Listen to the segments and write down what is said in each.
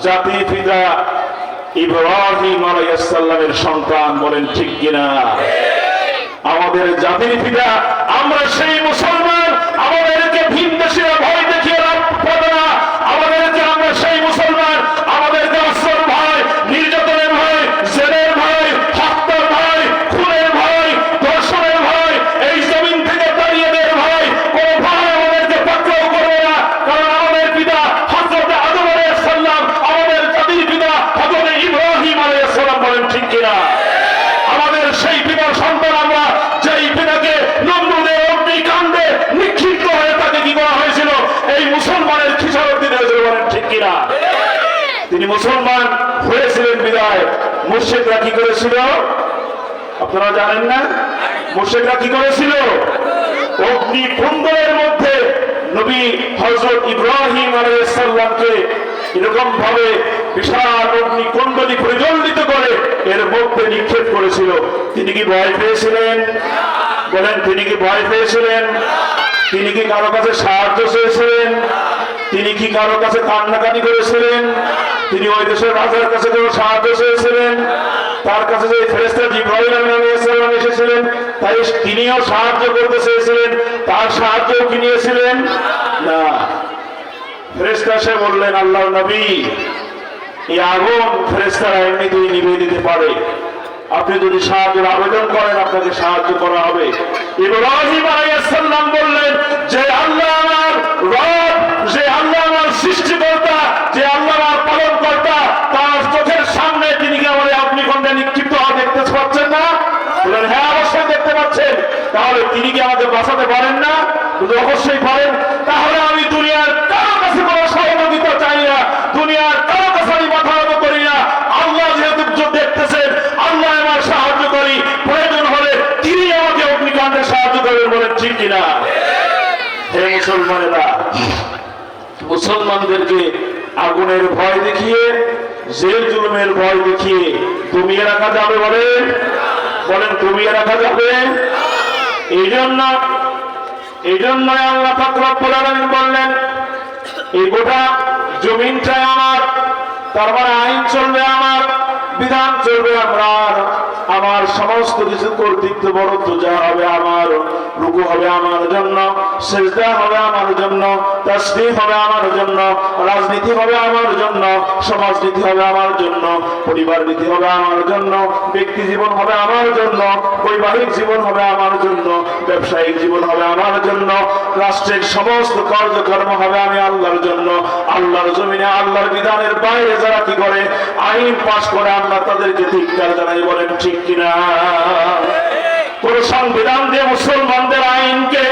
জাতি পিতা ইব্রাহিম আলাইহিস সালামের সন্তান, বলেন ঠিক কিনা? আমাদের জাতির পিতা, আমরা সেই মুসলমান। আমাদেরকে ভিনদেশীরা ভয় দেখিয়ে লাভ পাবে না। আমাদেরকে, আমরা সেই মুসলমান। আমাদেরকে অস্ত্রের ভয়, নির্যাতনের ভয়, জেলের ভয়, হত্যার ভয়, খুনের ভয়, ধর্ষণের ভয়, এই জমিন থেকে দাঁড়িয়ে দেওয়ার ভয়, কোন ভয় আমাদেরকে পাকড়াও করবে না। কারণ আমাদের পিতা হযরত আদম আলাইহিস সালাম, আমাদের জাতির পিতা হযরত ইব্রাহিম আলাইহিস সালাম, বলেন ঠিক কিনা? আমাদের সেই পিতার সন্তান আমরা, যেই পিতাকে নমরুদের অগ্নিকাণ্ডে নিক্ষিপ্ত হয়ে তাকে কি করা হয়েছিল, এই মুসলমানের খিসারত দিতে হয়েছিল, বলেন ঠিক কিনা? তিনি মুসলমান হয়েছিলেন বিদায় মুশরিকরা কি করেছিল আপনারা জানেন না? মুশরিকরা কি করেছিল? অগ্নিকুণ্ডের মধ্যে নবী হযরত ইব্রাহিম আলাইহিস সালামকে এরকম ভাবে বিশাল অগ্নিকুণ্ডলী প্রজ্বলিত করে এর মধ্যে নিক্ষেপ করেছিল। তিনি কি ভয় পেয়েছিলেন? বলেন, তিনি কি ভয় পেয়েছিলেন? তিনি কি কারো কাছে সাহায্য চেয়েছিলেন? তিনি কি কারো কাছে কান্নাকাটি করেছিলেন? তিনি ওই দেশের রাজার কাছে কেউ সাহায্য চেয়েছিলেন? তার কাছে যে ফেরেশতা জিবরাইল আলাইহিস সালাম এসেছিলেন, তাই তিনিও সাহায্য করতে চেয়েছিলেন? তার সাহায্যও কি নিয়েছিলেন? না। ফেরেশতা এসে বললেন, আল্লাহর নবী, এই আগুন ফেরেশতারা এমনিতেই নিভিয়ে দিতে পারে, আপনি যদি সাহায্যের আবেদন করেন আপনাকে সাহায্য করা হবে। ইব্রাহিম আলাইহিস সালাম বললেন, যে আল্লাহ আমার রব, যে আল্লাহ আমার সৃষ্টিকর্তা, যে আল্লাহ আমার পালনকর্তা, তার চোখের সামনে তিনি কি আমাদের অগ্নিকুণ্ডে নিক্ষিপ্ত হওয়া দেখতে পাচ্ছেন না? বললেন, হ্যাঁ অবশ্যই দেখতে পাচ্ছেন। তাহলে তিনি কি আমাদের বাঁচাতে পারেন না? অবশ্যই পারেন। তাহলে আমি দুনিয়ার কারো কাছে কোনো সহযোগিতা চাই না, দুনিয়ার কারো কাছে আমি মাথা নত করি না। আল্লাহ যেহেতু দেখতেছেন, আল্লাহ আমার সাহায্য করি, প্রয়োজন হলে তিনি আমাকে অগ্নিকাণ্ডে সাহায্য করবেন, বলেন ঠিক কিনা? হে মুসলমানেরা, মুসলমানদেরকে আগুনের ভয় দেখিয়ে, জেল জুলুমের ভয় দেখিয়ে দমিয়ে রাখা যাবে? বলেন, দমিয়ে রাখা যাবে? এই জন্য আল্লাহ পাক রব্বুল আলামিন বললেন, এই গোটা জমিনটাই আমার, তার মানে আইন চলবে আমার, বিধান চলবে আমার সমস্ত কিছু কর্তৃত্ব বরাদ্দ যা হবে আমার, রুকু হবে আমার জন্য, সিজদা হবে আমার জন্য, তাসবিহ হবে আমার জন্য, রাজনীতি হবে আমার জন্য, সমাজনীতি হবে আমার জন্য, পরিবার নীতি হবে আমার জন্য, ব্যক্তি জীবন হবে আমার জন্য, বৈবাহিক জীবন হবে আমার জন্য, ব্যবসায়িক জীবন হবে আমার জন্য, রাষ্ট্রের সমস্ত কার্যক্রম হবে আমি আল্লাহর জন্য। আল্লাহর জমিনে আল্লাহর বিধানের বাইরে যারা কি করে, আইন পাশ করে, আমরা তাদেরকে ধিক্কার জানাই, বলেন ঠিক কিনা? কোন সংবিধান দিয়ে মুসলমানদের আইনকে,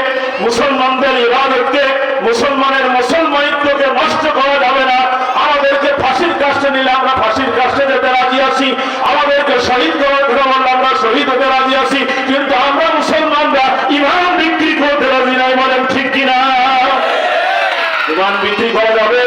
মুসলমানদের ইবাদতকে, মুসলমানের মুসলমানিত্বকে নষ্ট করা যাবে না। আমাদেরকে ফাঁসির কাস্টে নিলে আমরা ফাঁসির কাস্টে যেতে রাজি আছি, আমাদেরকে শহীদ করার কথা বললে আমরা শহীদ হতে রাজি আছি, কিন্তু আমরা মুসলমানরা ইমান বিক্রি করতে রাজি নাই, বলেন ঠিক কিনা? ইমান বিক্রি করা যাবে?